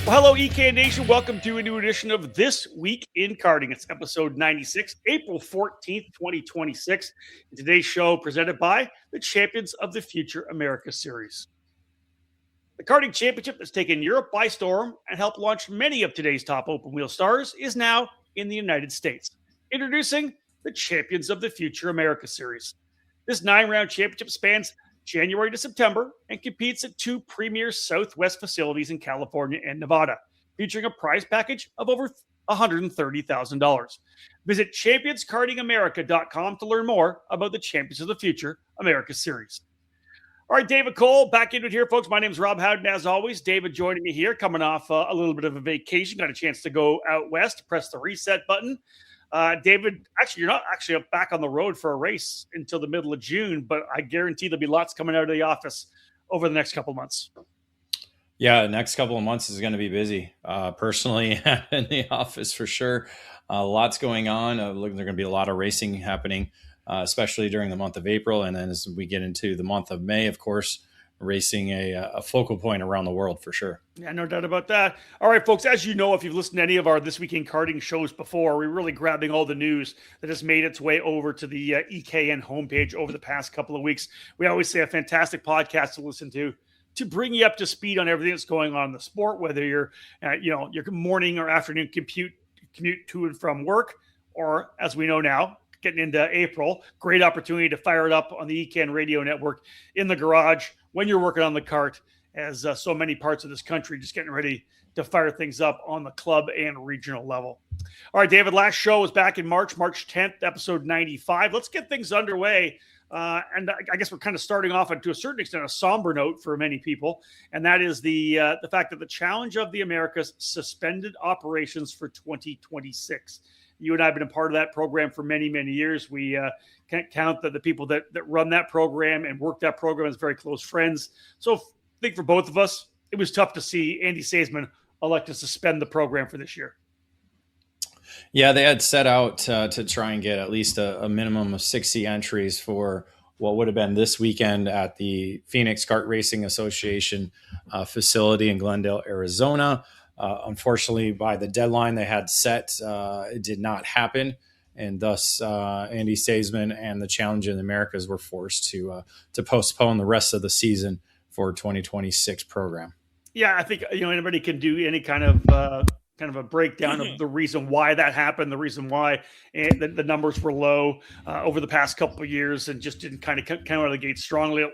Well, hello, EK Nation. Welcome to a new edition of This Week in Karting. It's episode 96, April 14th, 2026. And today's show presented by the Champions of the Future America Series. The karting championship that's taken Europe by storm and helped launch many of today's top open wheel stars is now in the United States. Introducing the Champions of the Future America Series. This 9-round championship spans January to September and competes at two premier Southwest facilities in California and Nevada, featuring a prize package of over $130,000. Visit championskartingamerica.com to learn more about the Champions of the Future America Series. All right, David Cole, back into it here, folks. My name is Rob Howden, as always. David joining me here, coming off a little bit of a vacation. Got a chance to go out west, press the reset button. David, actually, you're not actually back on the road for a race until the middle of June, but I guarantee there'll be lots coming out of the office over the next couple of months. Yeah, the next couple of months is going to be busy. Personally, in the office for sure. Lots going on. There's going to be a lot of racing happening, especially during the month of April. And then as we get into the month of May, of course, racing a focal point around the world for sure. Yeah, no doubt about that. All right, folks, as you know, if you've listened to any of our This Week in Karting shows before, we're really grabbing all the news that has made its way over to the EKN homepage over the past couple of weeks. We always say a fantastic podcast to listen to bring you up to speed on everything that's going on in the sport, whether you're, your morning or afternoon commute to and from work, or as we know now, getting into April, great opportunity to fire it up on the EKN radio network in the garage when you're working on the kart, as so many parts of this country just getting ready to fire things up on the club and regional level. All right, David, last show was back in March 10th, episode 95. Let's get things underway. And I guess we're kind of starting off to a certain extent a somber note for many people, and that is the fact that the Challenge of the Americas suspended operations for 2026. You and I have been a part of that program for many, many years. We can't count the people that run that program and work that program as very close friends. So I think for both of us, it was tough to see Andy Seisman elect to suspend the program for this year. Yeah, they had set out to try and get at least a minimum of 60 entries for what would have been this weekend at the Phoenix Kart Racing Association facility in Glendale, Arizona. Unfortunately, by the deadline they had set, it did not happen. And thus, Andy Seisman and the Challenge in the Americas were forced to postpone the rest of the season for 2026 program. Yeah, I think anybody can do any kind of a breakdown of the reason why that happened, the reason why the numbers were low over the past couple of years, and just didn't kind of come out of the gate strongly. A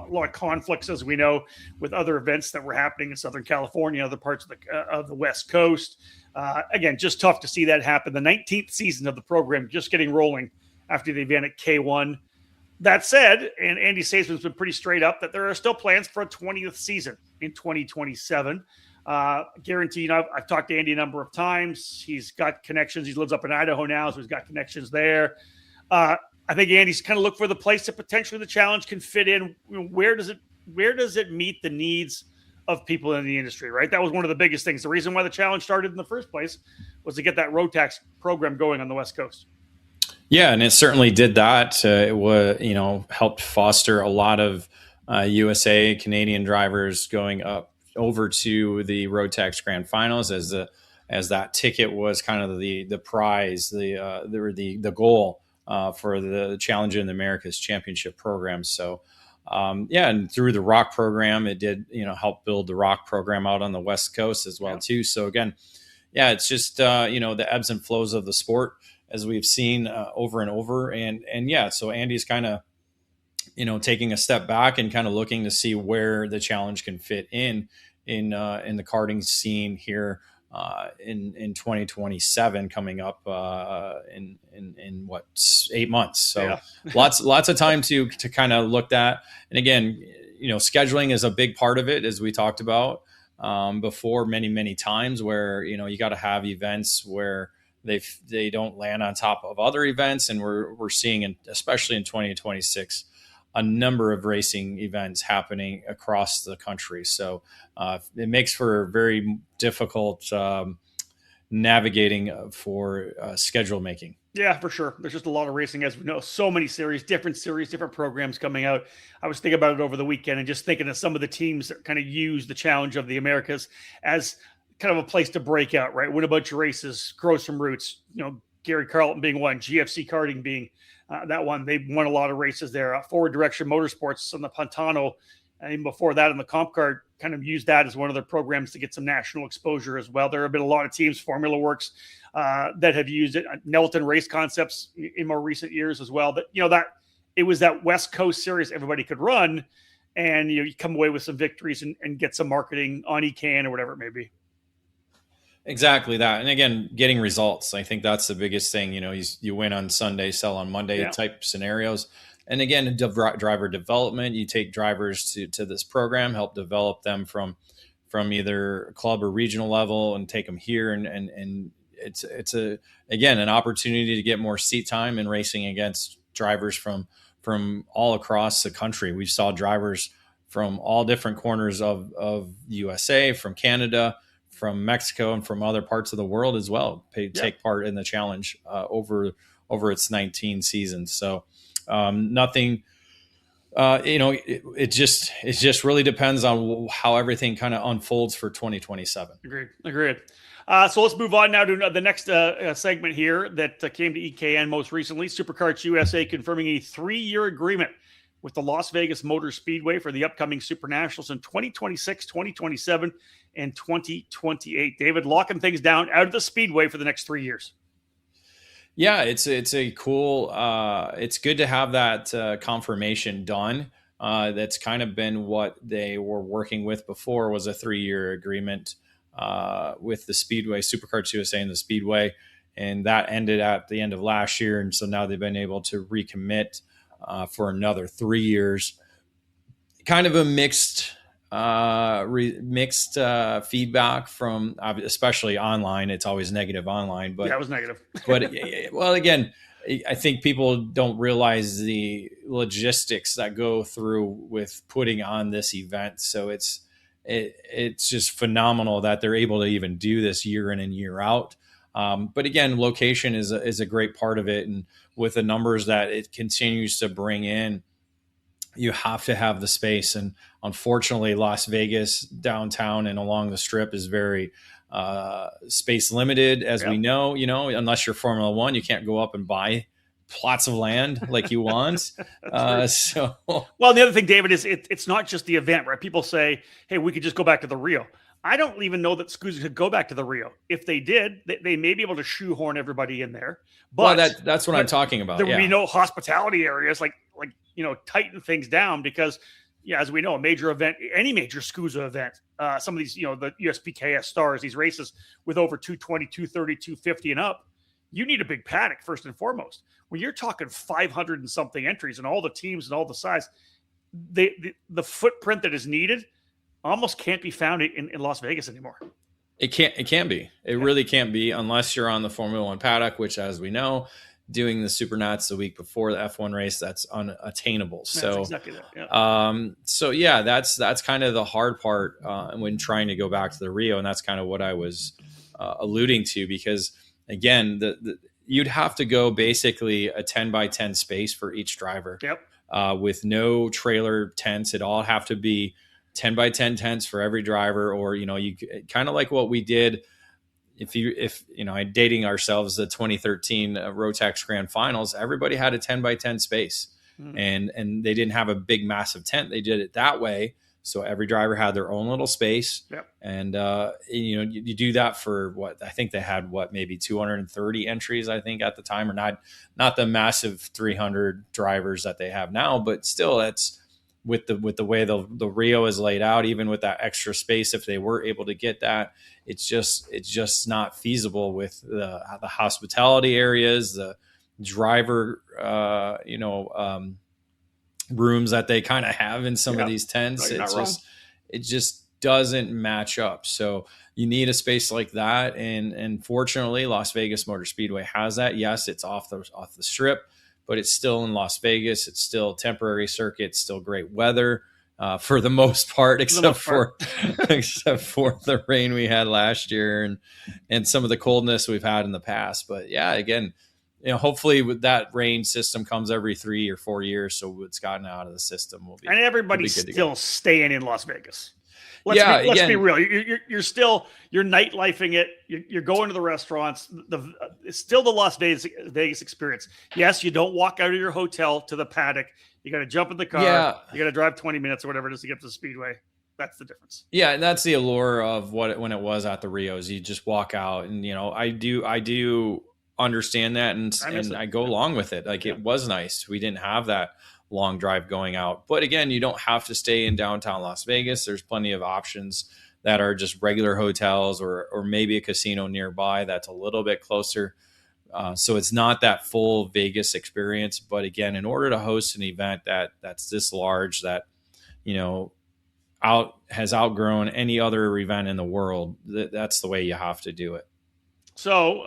lot of conflicts, as we know, with other events that were happening in Southern California, other parts of the West Coast. Again, just tough to see that happen. The 19th season of the program just getting rolling after the event at K1. That said, and Andy Seisman's been pretty straight up that there are still plans for a 20th season in 2027. Guaranteed. I've talked to Andy a number of times. He's got connections. He lives up in Idaho now, so he's got connections there. I think Andy's kind of looked for the place that potentially the Challenge can fit in. Where does it meet the needs of people in the industry, right? That was one of the biggest things. The reason why the Challenge started in the first place was to get that road tax program going on the West Coast. Yeah, and it certainly did that. It was, helped foster a lot of USA Canadian drivers going up over to the Road Tax Grand Finals as that ticket was kind of the prize, the goal for the Challenge in the Americas Championship program. So and through the ROC program, it did help build the ROC program out on the West Coast as well too. So again, it's just the ebbs and flows of the sport as we've seen over and over, and so Andy's kind of taking a step back and kind of looking to see where the Challenge can fit in the karting scene here in 2027 coming up in what 8 months. So lots of time to kind of look at. And again, scheduling is a big part of it, as we talked about before many times, where you got to have events where they don't land on top of other events, and we're seeing, especially in 2026, a number of racing events happening across the country. So it makes for very difficult navigating for schedule making. Yeah, for sure. There's just a lot of racing, as we know. So many different programs coming out. I was thinking about it over the weekend and just thinking of some of the teams that kind of use the Challenge of the Americas as kind of a place to break out, right? Win a bunch of races, grow some roots. Gary Carlton being one, GFC Karting being that one. They won a lot of races there. Forward Direction Motorsports on the Pantano, and even before that in the Comp Card, kind of used that as one of their programs to get some national exposure as well. There have been a lot of teams, Formula Works, that have used it. Nelton Race Concepts in more recent years as well. But that it was that West Coast series everybody could run, and you come away with some victories and get some marketing on EKN or whatever it may be. Exactly that. And again, getting results. I think that's the biggest thing. You win on Sunday, sell on Monday type scenarios. And again, driver development, you take drivers to this program, help develop them from either club or regional level and take them here. And it's an opportunity to get more seat time in racing against drivers from all across the country. We saw drivers from all different corners of USA, from Canada, from Mexico, and from other parts of the world as well, take part in the challenge over its 19 seasons. So nothing, it just really depends on how everything kind of unfolds for 2027. Agreed. So let's move on now to the next segment here that came to EKN most recently. Superkarts USA confirming a 3-year agreement with the Las Vegas Motor Speedway for the upcoming Super Nationals in 2026, 2027, and 2028. David, locking things down out of the Speedway for the next 3 years. Yeah, it's a cool. It's good to have that confirmation done. That's kind of been what they were working with before, was a 3-year agreement with the Speedway, Superkarts USA, and the Speedway, and that ended at the end of last year, and so now they've been able to recommit for another 3 years. Kind of a mixed feedback from, especially online. It's always negative online, but it was negative. But well, again, I think people don't realize the logistics that go through with putting on this event. So it's just phenomenal that they're able to even do this year in and year out. But again, location is a great part of it, and with the numbers that it continues to bring in, you have to have the space. And unfortunately, Las Vegas downtown and along the Strip is very space limited, as we know. Unless you're Formula One, you can't go up and buy plots of land like you want. Well, the other thing, David, is it's not just the event, right? People say, hey, we could just go back to the Rio. I don't even know that SCUSA could go back to the Rio. If they did, they may be able to shoehorn everybody in there. But that's what I'm talking about. There would be no hospitality areas, like tighten things down, because as we know, a major event, any major SCUSA event, some of these, the USPKS stars, these races with over 220, 230, 250 and up, you need a big paddock first and foremost. When you're talking 500 and something entries and all the teams and all the size, the footprint that is needed almost can't be found in Las Vegas anymore. It can't be. It really can't be, unless you're on the Formula One paddock, which, as we know, doing the Super Nats the week before the F1 race, that's unattainable. So that's exactly that. Yeah. That's kind of the hard part when trying to go back to the Rio, and that's kind of what I was alluding to, because again, you'd have to go basically a 10 by 10 space for each driver. With no trailer tents. It all have to be 10 by 10 tents for every driver, or, you kind of like what we did. If dating ourselves, the 2013 Rotax Grand Finals, everybody had a 10 by 10 space, and they didn't have a big, massive tent. They did it that way. So every driver had their own little space. And, you do that for what I think they had, maybe 230 entries, I think, at the time, or not the massive 300 drivers that they have now, but still, that's with the way the Rio is laid out, even with that extra space. If they were able to get that, it's just not feasible with the hospitality areas, the driver, rooms that they kind of have in some of these tents. It just doesn't match up. So you need a space like that. And fortunately, Las Vegas Motor Speedway has that. Yes, it's off the Strip, but it's still in Las Vegas. It's still temporary circuit. It's still great weather for the most part, except for the rain we had last year and some of the coldness we've had in the past. But yeah, again, hopefully with that rain system comes every 3 or 4 years, so it's gotten out of the system. And everybody's still staying in Las Vegas. Let's be real. You're still nightlifing it. You're going to the restaurants. It's still the Las Vegas experience. Yes, you don't walk out of your hotel to the paddock. You got to jump in the car. Yeah. You got to drive 20 minutes or whatever just to get to the speedway. That's the difference. Yeah, that's the allure of when it was at the Rios. You just walk out, and I do understand that, and I go along with it. Like, it was nice. We didn't have that long drive going out, but again, you don't have to stay in downtown Las Vegas. There's plenty of options that are just regular hotels or maybe a casino nearby that's a little bit closer. So it's not that full Vegas experience, but again, in order to host an event that's this large, that has outgrown any other event in the world, that's the way you have to do it. So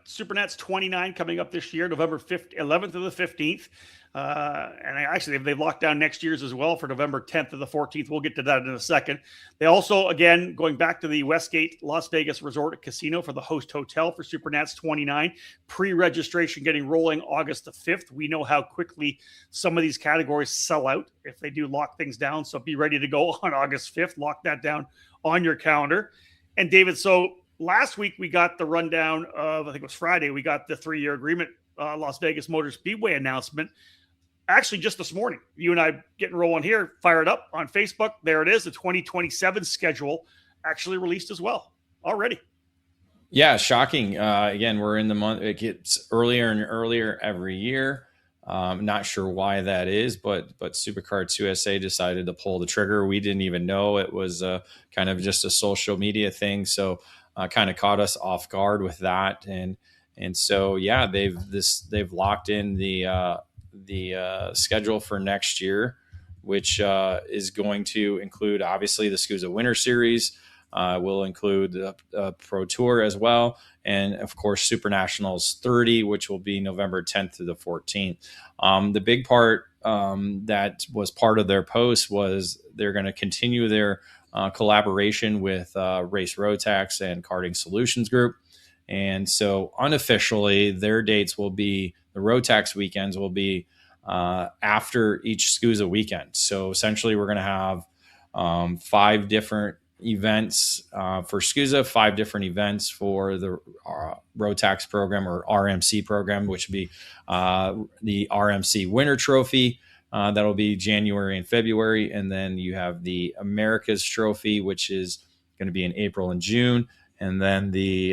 SuperNats 29 coming up this year, November 11th to the 15th. And actually, they've locked down next year's as well for November 10th to the 14th. We'll get to that in a second. They also, again, going back to the Westgate Las Vegas Resort Casino for the host hotel for SuperNats 29. Pre-registration getting rolling August the 5th. We know how quickly some of these categories sell out if they do lock things down. So be ready to go on August 5th. Lock that down on your calendar. And David, so last week we got the rundown of, I think it was Friday, we got the 3-year agreement, Las Vegas Motor Speedway announcement. Actually, just this morning, you and I getting rolling here, fire it up on Facebook. There it is. The 2027 schedule actually released as well already. Yeah, shocking. Again, we're in the month. It gets earlier and earlier every year. Not sure why that is, but Supercarts USA decided to pull the trigger. We didn't even know it was kind of just a social media thing. So kind of caught us off guard with that. And so, yeah, they've locked in the schedule for next year, which is going to include obviously the SCUSA Winter Series, will include the Pro Tour as well, and of course Super Nationals 30, which will be November 10th through the 14th. The big part that was part of their post was they're going to continue their collaboration with Race Rotax and Karting Solutions Group, and so unofficially their dates will be, the Rotax weekends will be after each SCUSA weekend. So essentially we're going to have 5 different events for SCUSA, 5 different events for the Rotax program or RMC program, which would be the RMC Winter Trophy. That'll be January and February. And then you have the America's Trophy, which is going to be in April and June. And then the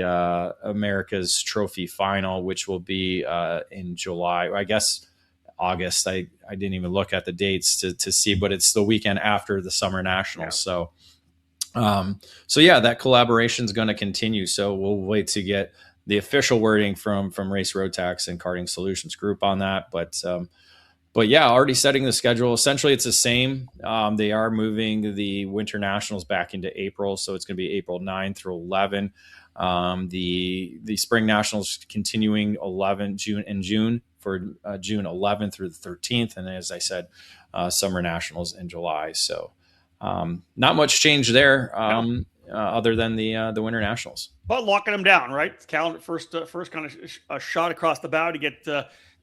America's Trophy Final, which will be in July, I guess August. I didn't even look at the dates to see, but it's the weekend after the Summer Nationals. Yeah. So yeah, that collaboration is going to continue. So we'll wait to get the official wording from Race Rotax and Karting Solutions Group on that. But yeah, already setting the schedule. Essentially, it's the same. They are moving the Winter Nationals back into April, so it's going to be April 9 through 11. The Spring Nationals continuing June for June 11th through the 13th, and as I said, Summer Nationals in July. So not much change there, other than the Winter Nationals. But locking them down, right? Calendar first kind of a shot across the bow to get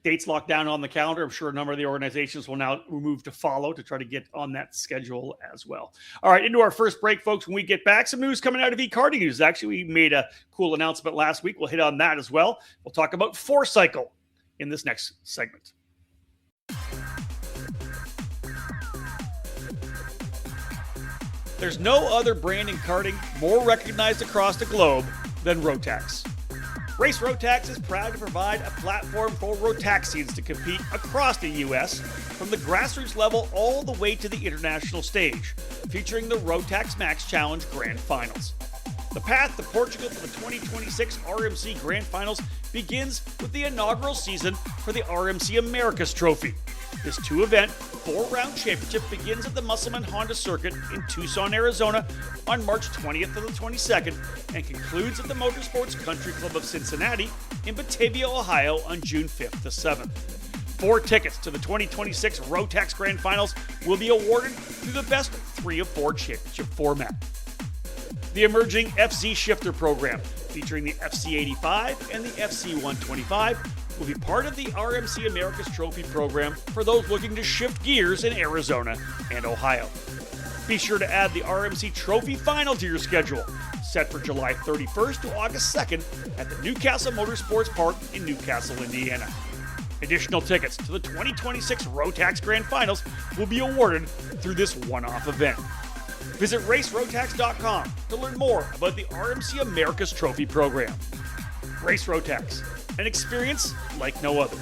dates locked down on the calendar. I'm sure a number of the organizations will now move to follow to try to get on that schedule as well. All right, into our first break, folks. When we get back, some news coming out of Karting news. Actually, we made a cool announcement last week. We'll hit on that as well. We'll talk about 4Cycle in this next segment. There's no other brand in karting more recognized across the globe than Rotax. Race Rotax is proud to provide a platform for Rotaxians to compete across the U.S., from the grassroots level all the way to the international stage, featuring the Rotax Max Challenge Grand Finals. The path to Portugal for the 2026 RMC Grand Finals begins with the inaugural season for the RMC America's Trophy. This 2-event, 4-round championship begins at the Musselman Honda Circuit in Tucson, Arizona on March 20th to the 22nd and concludes at the Motorsports Country Club of Cincinnati in Batavia, Ohio on June 5th to 7th. 4 tickets to the 2026 Rotax Grand Finals will be awarded through the best 3 of 4 championship format. The emerging FC Shifter program, featuring the FC85 and the FC125, will be part of the RMC America's Trophy program for those looking to shift gears in Arizona and Ohio. Be sure to add the RMC Trophy Final to your schedule, set for July 31st to August 2nd at the Newcastle Motorsports Park in Newcastle, Indiana. Additional tickets to the 2026 Rotax Grand Finals will be awarded through this one-off event. Visit racerotax.com to learn more about the RMC America's Trophy program. Race Rotax, an experience like no other.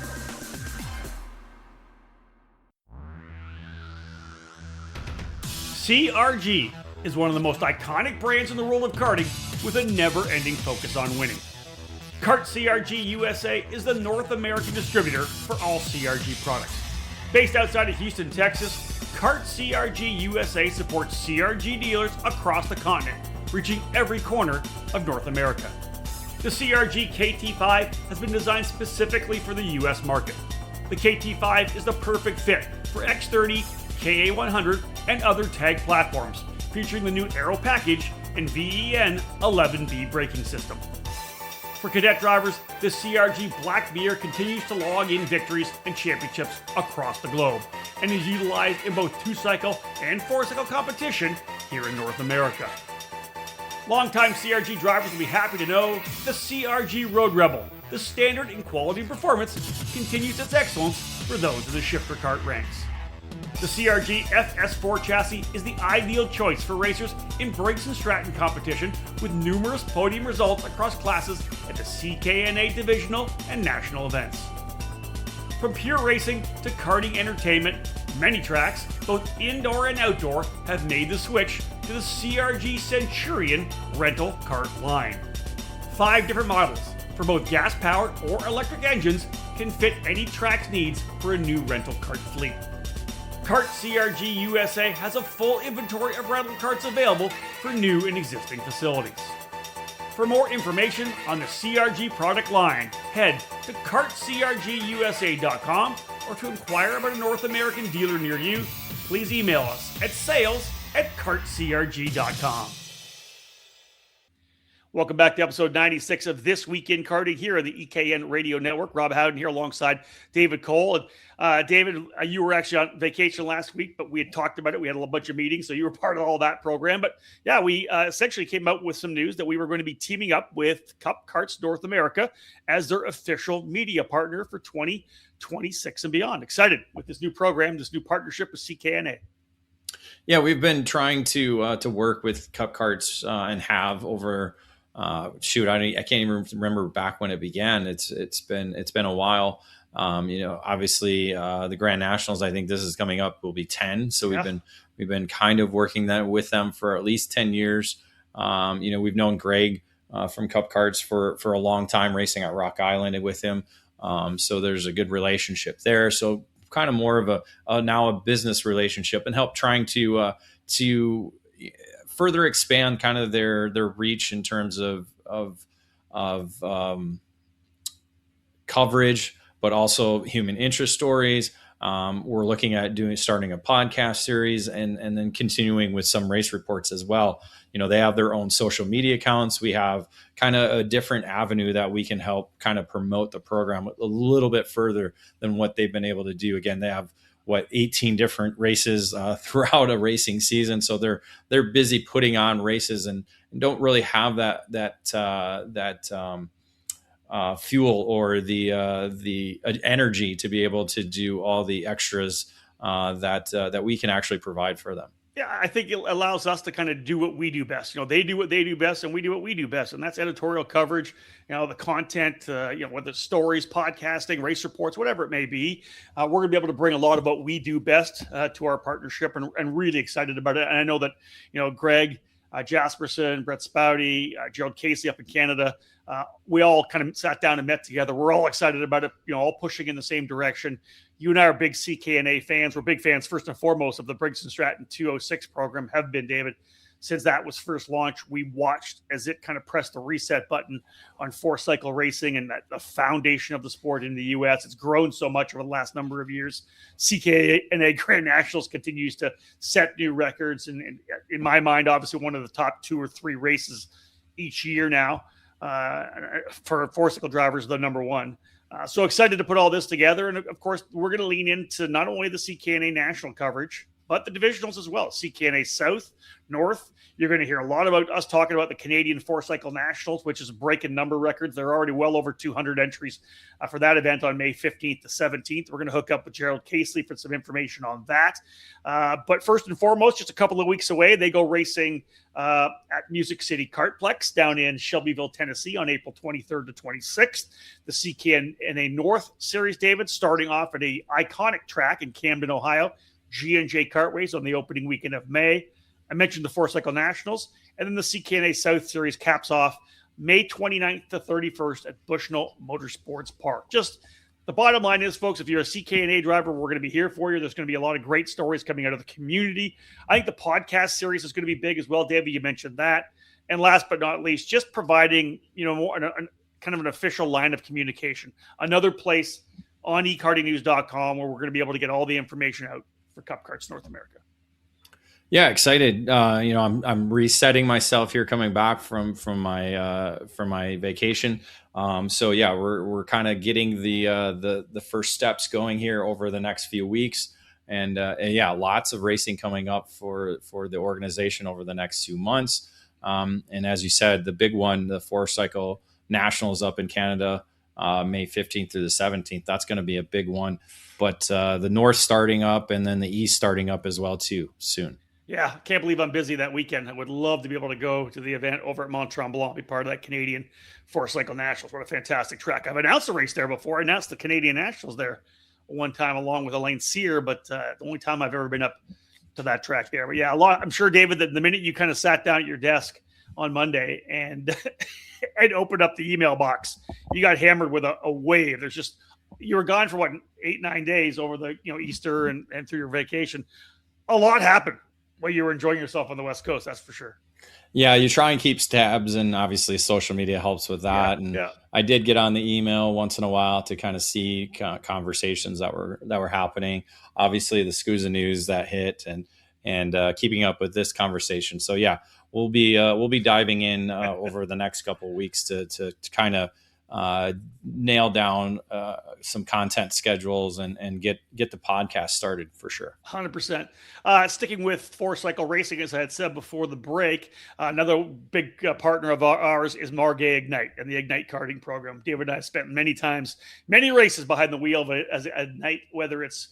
CRG is one of the most iconic brands in the world of karting with a never-ending focus on winning. Kart CRG USA is the North American distributor for all CRG products. Based outside of Houston, Texas, Kart CRG USA supports CRG dealers across the continent, reaching every corner of North America. The CRG KT5 has been designed specifically for the US market. The KT5 is the perfect fit for X30, KA100, and other tag platforms, featuring the new Aero package and VEN 11B braking system. For cadet drivers, the CRG Black Beer continues to log in victories and championships across the globe, and is utilized in both 2-cycle and 4-cycle competition here in North America. Longtime CRG drivers will be happy to know the CRG Road Rebel, the standard in quality and performance, continues its excellence for those in the shifter kart ranks. The CRG FS4 chassis is the ideal choice for racers in Briggs & Stratton competition, with numerous podium results across classes at the CKNA divisional and national events. From pure racing to karting entertainment, many tracks, both indoor and outdoor, have made the switch to the CRG Centurion rental kart line. 5 different models for both gas-powered or electric engines can fit any track's needs for a new rental kart fleet. Kart CRG USA has a full inventory of rental karts available for new and existing facilities. For more information on the CRG product line, head to kartcrgusa.com, or to inquire about a North American dealer near you, please email us at sales@kartcrg.com. Welcome back to episode 96 of This Week in Karting here on the EKN Radio Network. Rob Howden here alongside David Cole. And David, you were actually on vacation last week, but we had talked about it. We had a bunch of meetings, so you were part of all that program. But yeah, we essentially came out with some news that we were going to be teaming up with Cup Karts North America as their official media partner for 2026 and beyond. Excited with this new program, this new partnership with CKNA. Yeah, we've been trying to work with Cup Karts and have over. I can't even remember back when it began. It's been a while. Obviously the Grand Nationals, I think this is coming up, will be 10. So we've been kind of working that with them for at least 10 years. We've known Greg from Cup Karts for a long time, racing at Rock Island with him. So there's a good relationship there. So kind of more of a business relationship, and help trying to further expand kind of their reach in terms of coverage, but also human interest stories. We're looking at starting a podcast series and then continuing with some race reports as well. They have their own social media accounts. We have kind of a different avenue that we can help kind of promote the program a little bit further than what they've been able to do. Again, they have 18 different races throughout a racing season. So they're busy putting on races and don't really have that fuel or the energy to be able to do all the extras that we can actually provide for them. Yeah, I think it allows us to kind of do what we do best. They do what they do best, and we do what we do best, and that's editorial coverage. The content, whether it's stories, podcasting, race reports, whatever it may be. We're going to be able to bring a lot of what we do best to our partnership, and really excited about it. And I know that Greg Jasperson, Brett Spouty, Gerald Casey up in Canada, we all kind of sat down and met together. We're all excited about it, all pushing in the same direction. You and I are big CKNA fans. We're big fans, first and foremost, of the Briggs & Stratton 206 program, have been, David, since that was first launched. We watched as it kind of pressed the reset button on 4-cycle racing and the foundation of the sport in the U.S. It's grown so much over the last number of years. CKNA Grand Nationals continues to set new records. And in my mind, obviously one of the top 2 or 3 races each year now. For 4-cycle drivers, the number 1. So excited to put all this together. And of course, we're going to lean into not only the CKNA national coverage, but the divisionals as well. CKNA South, North. You're going to hear a lot about us talking about the Canadian Four Cycle Nationals, which is breaking number records. They're already well over 200 entries for that event on May 15th to 17th. We're going to hook up with Gerald Casely for some information on that. But first and foremost, just a couple of weeks away, they go racing at Music City Kartplex down in Shelbyville, Tennessee on April 23rd to 26th. The CKNA North Series, David, starting off at a iconic track in Camden, Ohio, G&J Kartways on the opening weekend of May. I mentioned the Four Cycle Nationals, and then the CKNA South Series caps off May 29th to 31st at Bushnell Motorsports Park. Just the bottom line is, folks, if you're a CKNA driver, we're going to be here for you. There's going to be a lot of great stories coming out of the community. I think the podcast series is going to be big as well. David, you mentioned that. And last but not least, just providing, more kind of an official line of communication. Another place on ekartingnews.com where we're going to be able to get all the information out for Cup Karts North America. Yeah, excited. I'm resetting myself here, coming back from my vacation. So yeah, we're kind of getting the first steps going here over the next few weeks, and yeah, lots of racing coming up for the organization over the next 2 months. And as you said, the big one, the Four Cycle Nationals up in Canada, May 15th through the 17th. That's going to be a big one. But the North starting up, and then the East starting up as well too soon. Yeah, can't believe I'm busy that weekend. I would love to be able to go to the event over at Mont Tremblant, be part of that Canadian Four Cycle Nationals. What a fantastic track. I've announced a race there before. I announced the Canadian Nationals there one time along with Elaine Sear, but the only time I've ever been up to that track there. But yeah, I'm sure, David, that the minute you kind of sat down at your desk on Monday and and opened up the email box, you got hammered with a wave. There's just, you were gone for 8-9 days over the Easter and through your vacation. A lot happened. Well, you were enjoying yourself on the West Coast, that's for sure. Yeah, you try and keep tabs, and obviously social media helps with that. I did get on the email once in a while to kind of see conversations that were happening. Obviously, the SCUSA news that hit, and keeping up with this conversation. So yeah, we'll be diving in over the next couple of weeks to kind of nail down some content schedules and get the podcast started for sure. 100%. Sticking with Four Cycle Racing, as I had said before the break, another big partner of ours is Margay Ignite and the Ignite karting program. David and I have spent many races behind the wheel of Ignite, whether it's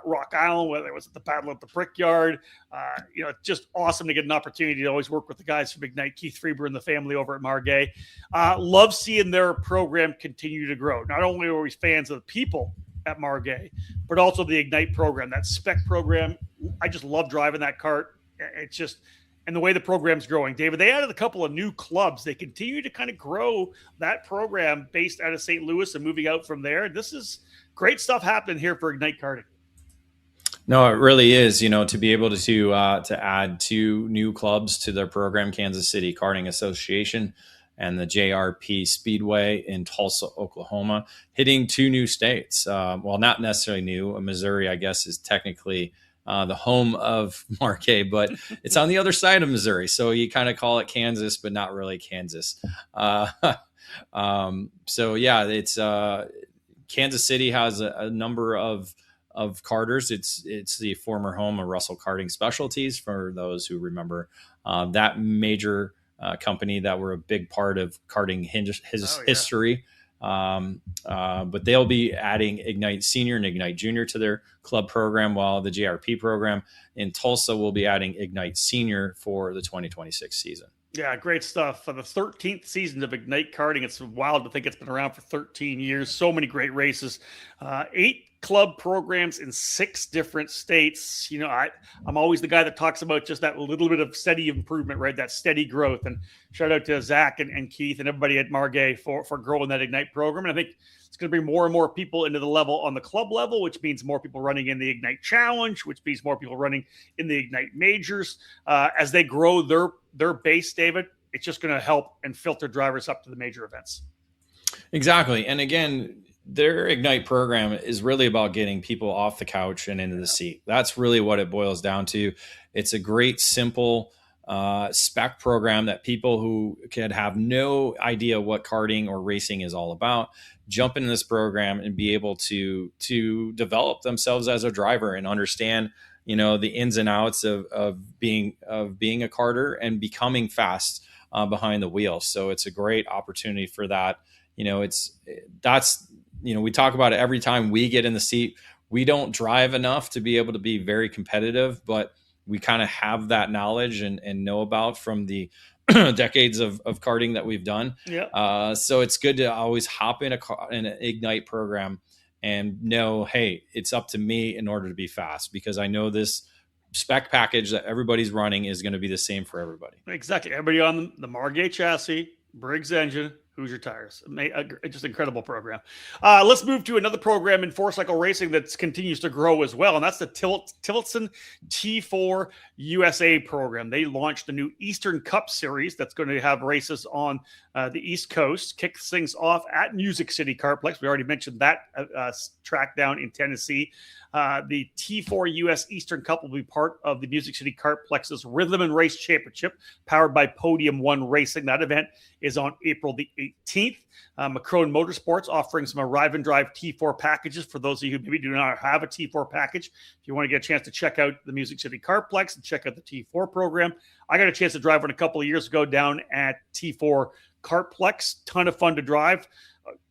Rock Island, whether it was at the Battle at the Brickyard. It's just awesome to get an opportunity to always work with the guys from Ignite, Keith Freeber and the family over at Margay. Love seeing their program continue to grow. Not only are we fans of the people at Margay, but also the Ignite program, that spec program. I just love driving that kart. It's just, and the way the program's growing. David, they added a couple of new clubs. They continue to kind of grow that program based out of St. Louis and moving out from there. This is great stuff happening here for Ignite Karting. No, it really is, to be able to add 2 new clubs to their program, Kansas City Karting Association and the JRP Speedway in Tulsa, Oklahoma, hitting 2 new states. Well, not necessarily new. Missouri, I guess, is technically the home of Margay, but it's on the other side of Missouri. So you kind of call it Kansas, but not really Kansas. So yeah, it's Kansas City has a number of karters. It's the former home of Russell Karting Specialties, for those who remember that major company that were a big part of karting history. But they'll be adding Ignite Senior and Ignite Junior to their club program, while the JRP program in Tulsa will be adding Ignite Senior for the 2026 season. Yeah, great stuff. For the 13th season of Ignite Karting, it's wild to think it's been around for 13 years. So many great races. 8 club programs in 6 different states. I'm always the guy that talks about just that little bit of steady improvement, right? That steady growth. And shout out to Zach and Keith and everybody at Margay for growing that Ignite program. And I think it's going to bring more and more people into the level on the club level, which means more people running in the Ignite Challenge, which means more people running in the Ignite Majors. As they grow their base, David, it's just going to help and filter drivers up to the major events. Exactly. And again, their Ignite program is really about getting people off the couch and into the seat. That's really what it boils down to. It's a great, simple spec program that people who could have no idea what karting or racing is all about jump into this program and be able to develop themselves as a driver and understand the ins and outs of being a karter and becoming fast behind the wheel. So it's a great opportunity for that. We talk about it every time we get in the seat. We don't drive enough to be able to be very competitive, but we kind of have that knowledge and know about from the decades of karting that we've done. Yeah. So it's good to always hop in an Ignite program and know, hey, it's up to me in order to be fast, because I know this spec package that everybody's running is going to be the same for everybody. Exactly. Everybody on the Margate chassis, Briggs engine, Hoosier tires. Just incredible program. Let's move to another program in four-cycle racing that continues to grow as well, and that's the Tillotson T4 USA program. They launched a new Eastern Cup Series that's going to have races on the East Coast. Kicks things off at Music City Kartplex. We already mentioned that track down in Tennessee. The T4 US Eastern Cup will be part of the Music City Kartplex's Rhythm and Race Championship, powered by Podium One Racing. That event is on April the 18th. Macron Motorsports offering some Arrive and Drive T4 packages for those of you who maybe do not have a T4 package. If you want to get a chance to check out the Music City Kartplex and check out the T4 program, I got a chance to drive one a couple of years ago down at T4 Kartplex. Ton of fun to drive.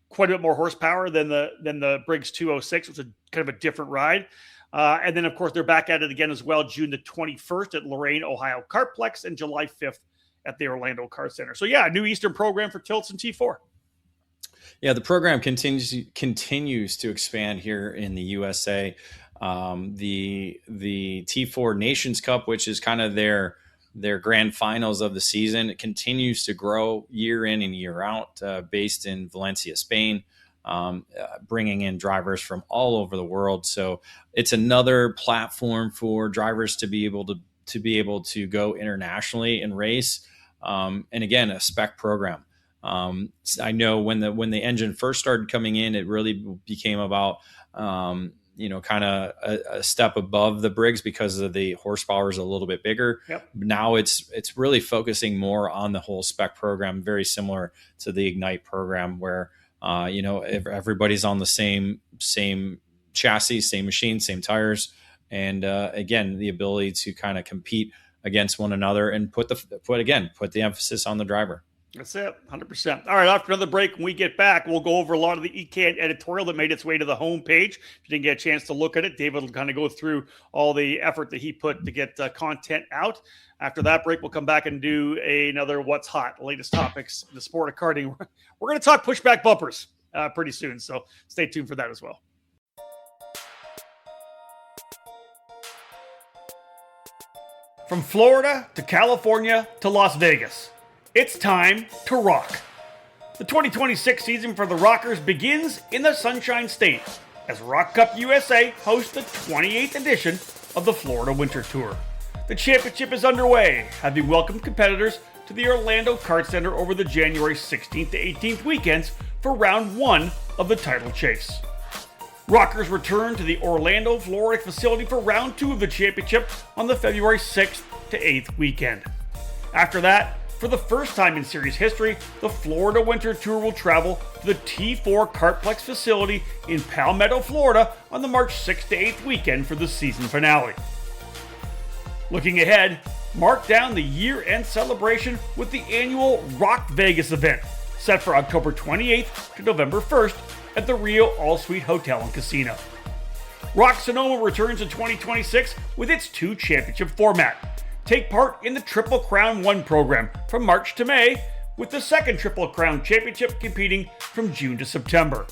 Quite a bit more horsepower than the Briggs 206. It was kind of a different ride. And then, of course, they're back at it again as well, June the 21st at Lorain, Ohio Kartplex, and July 5th at the Orlando Kart Center. So, yeah, new Eastern program for Tillotson T4. Yeah, the program continues to expand here in the USA. The T4 Nations Cup, which is kind of their grand finals of the season, it continues to grow year in and year out, based in Valencia, Spain, bringing in drivers from all over the world. So it's another platform for drivers to be able to go internationally and race. And again, a spec program. I know when the engine first started coming in, it really became about kind of a step above the Briggs because of the horsepower is a little bit bigger. Yep. Now it's really focusing more on the whole spec program, very similar to the Ignite program, where everybody's on the same chassis, same machine, same tires, and again, the ability to kind of compete against one another and put the emphasis on the driver. That's it, 100%. All right, after another break, when we get back, we'll go over a lot of the EKN editorial that made its way to the homepage. If you didn't get a chance to look at it, David will kind of go through all the effort that he put to get content out. After that break, we'll come back and do another What's Hot, the latest topics in the sport of karting. We're going to talk pushback bumpers pretty soon, so stay tuned for that as well. From Florida to California to Las Vegas, it's time to rock. The 2026 season for the Rockers begins in the Sunshine State as Rock Cup USA hosts the 28th edition of the Florida Winter Tour. The championship is underway, having welcomed competitors to the Orlando Kart Center over the January 16th to 18th weekends for round one of the title chase. Rockers return to the Orlando, Florida facility for round two of the championship on the February 6th to 8th weekend. After that, for the first time in series history, the Florida Winter Tour will travel to the T4 Kartplex facility in Palmetto, Florida on the March 6th to 8th weekend for the season finale. Looking ahead, mark down the year-end celebration with the annual Rock Vegas event, set for October 28th to November 1st at the Rio All-Suite Hotel and Casino. Rock Sonoma returns in 2026 with its two championship format. Take part in the Triple Crown 1 program from March to May, with the second Triple Crown Championship competing from June to September.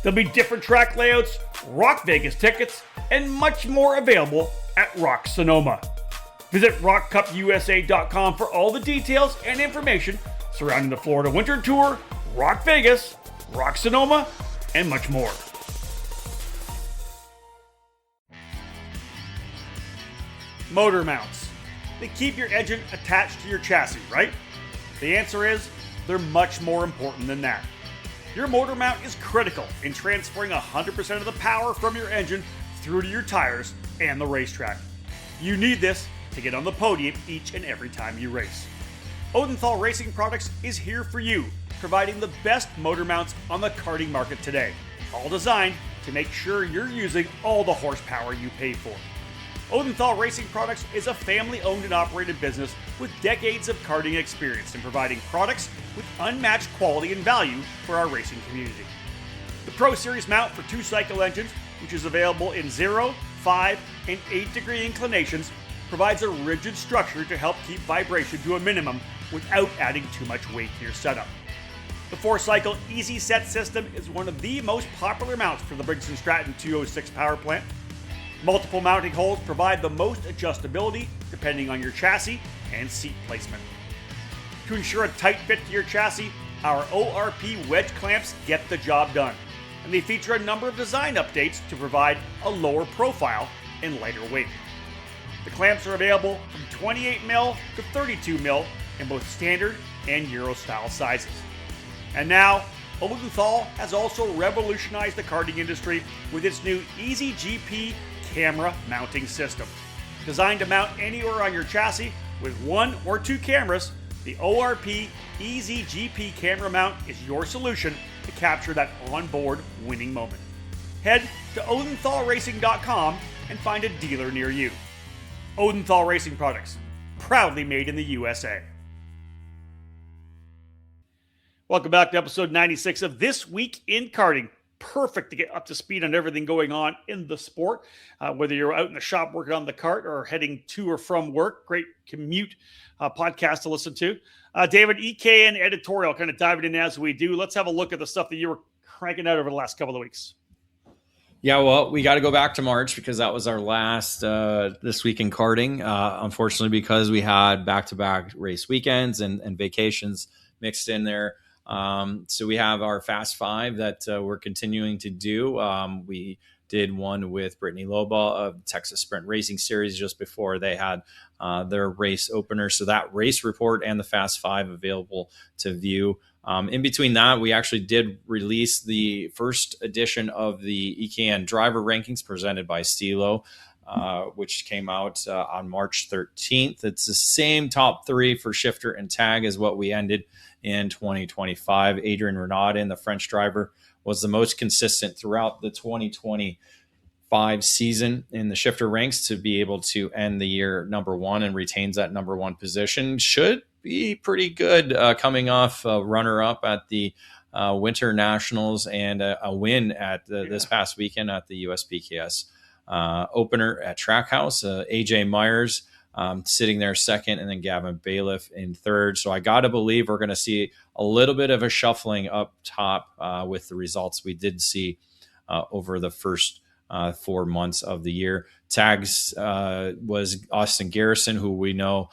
There'll be different track layouts, Rock Vegas tickets, and much more available at Rock Sonoma. Visit rockcupusa.com for all the details and information surrounding the Florida Winter Tour, Rock Vegas, Rock Sonoma, and much more. Motor mounts. They keep your engine attached to your chassis, right? The answer is, they're much more important than that. Your motor mount is critical in transferring 100% of the power from your engine through to your tires and the racetrack. You need this to get on the podium each and every time you race. Odenthal Racing Products is here for you, providing the best motor mounts on the karting market today, all designed to make sure you're using all the horsepower you pay for. Odenthal Racing Products is a family-owned and operated business with decades of karting experience in providing products with unmatched quality and value for our racing community. The Pro Series mount for 2-cycle engines, which is available in 0, 5, and 8-degree inclinations, provides a rigid structure to help keep vibration to a minimum without adding too much weight to your setup. The 4-cycle Easy Set system is one of the most popular mounts for the Briggs & Stratton 206 power plant. Multiple mounting holes provide the most adjustability depending on your chassis and seat placement. To ensure a tight fit to your chassis, our ORP wedge clamps get the job done, and they feature a number of design updates to provide a lower profile and lighter weight. The clamps are available from 28mm to 32mm in both standard and Euro style sizes. And now, Odenthal has also revolutionized the karting industry with its new Easy GP camera mounting system. Designed to mount anywhere on your chassis with 1 or 2 cameras, the ORP Easy GP camera mount is your solution to capture that onboard winning moment. Head to odenthalracing.com and find a dealer near you. Odenthal Racing Products, proudly made in the USA. Welcome back to episode 96 of This Week in Karting. Perfect to get up to speed on everything going on in the sport. Whether you're out in the shop working on the kart or heading to or from work, great commute podcast to listen to. David, EKN editorial, kind of diving in as we do. Let's have a look at the stuff that you were cranking out over the last couple of weeks. Yeah, well, we got to go back to March because that was our last This Week in Karting. Unfortunately, because we had back-to-back race weekends and vacations mixed in there. So we have our Fast Five that we're continuing to do. We did one with Brittany Loba of Texas Sprint Racing Series just before they had their race opener. So that race report and the Fast Five available to view. In between that, we actually did release the first edition of the EKN driver rankings presented by Stilo, which came out on March 13th. It's the same top 3 for shifter and tag as what we ended in 2025. Adrian Renaudin, the French driver, was the most consistent throughout the 2025 season in the shifter ranks to be able to end the year number 1 and retains that number 1 position. Should be pretty good coming off a runner-up at the Winter Nationals and a win at this past weekend at the USPKS opener at Trackhouse. AJ Myers sitting there second, and then Gavin Bailiff in third. So I got to believe we're going to see a little bit of a shuffling up top with the results we did see over the first 4 months of the year. Tags was Austin Garrison, who we know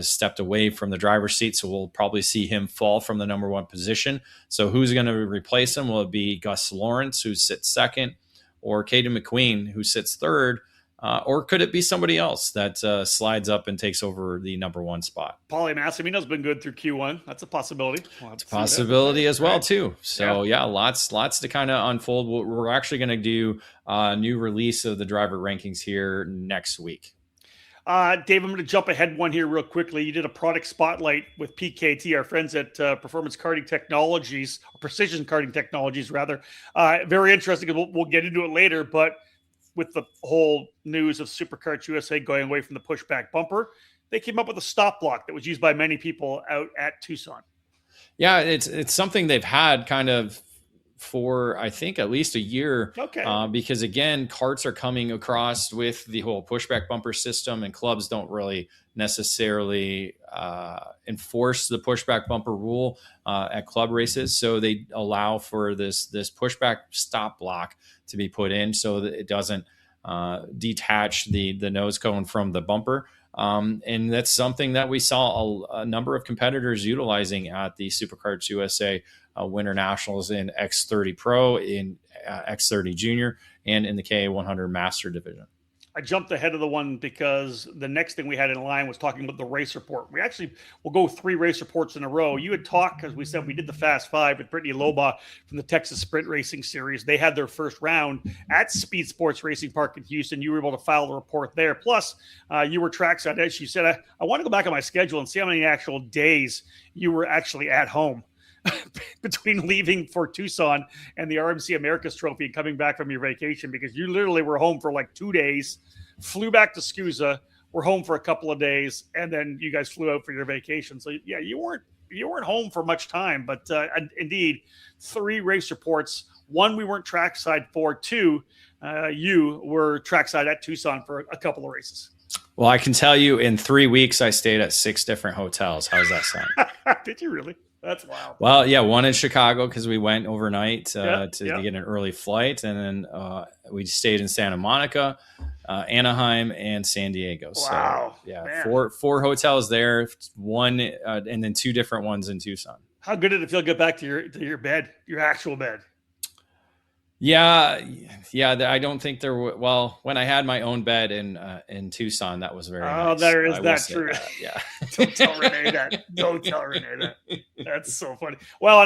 stepped away from the driver's seat, so we'll probably see him fall from the number 1 position. So who's going to replace him? Will it be Gus Lawrence, who sits second, or Caden McQueen, who sits third? Or could it be somebody else that slides up and takes over the number 1 spot? Paulie Massimino's been good through Q1. That's a possibility. It's a possibility as well, too. So, yeah, lots to kind of unfold. We're actually going to do a new release of the driver rankings here next week. Dave, I'm going to jump ahead one here real quickly. You did a product spotlight with PKT, our friends at Performance Karting Technologies, or Precision Karting Technologies, rather. Very interesting. We'll get into it later, but with the whole news of Superkarts USA going away from the pushback bumper, they came up with a stop block that was used by many people out at Tucson. Yeah, it's something they've had kind of for, I think, at least a year. Okay. Because, again, karts are coming across with the whole pushback bumper system, and clubs don't really necessarily enforce the pushback bumper rule at club races. So they allow for this pushback stop block to be put in so that it doesn't detach the nose cone from the bumper. And that's something that we saw a number of competitors utilizing at the Superkarts USA Winter Nationals in X30 Pro, in X30 Junior, and in the KA100 Master Division. I jumped ahead of the one because the next thing we had in line was talking about the race report. We actually will go 3 race reports in a row. You had talked, because we said we did the Fast Five with Brittany Loba from the Texas Sprint Racing Series. They had their first round at Speed Sports Racing Park in Houston. You were able to file the report there. Plus, you were trackside. As you said, I want to go back on my schedule and see how many actual days you were actually at home between leaving for Tucson and the RMC Americas Trophy and coming back from your vacation, because you literally were home for like 2 days flew back to SCUSA, were home for a couple of days, and then you guys flew out for your vacation. So yeah, you weren't home for much time, but indeed, 3 race reports. 1, we weren't trackside for. 2, you were trackside at Tucson for a couple of races. Well, I can tell you in 3 weeks, I stayed at 6 different hotels. How's that sound? Did you really? That's wild. Well, yeah, one in Chicago because we went overnight to get an early flight. And then we stayed in Santa Monica, Anaheim, and San Diego. Wow. So, yeah, four hotels there, 1 and then 2 different ones in Tucson. How good did it feel to get back to your bed, your actual bed? Yeah. I don't think there were. Well, when I had my own bed in Tucson, that was very nice. There is that true. Yeah. Don't tell Renee that. Don't tell Renee that. That's so funny. Well,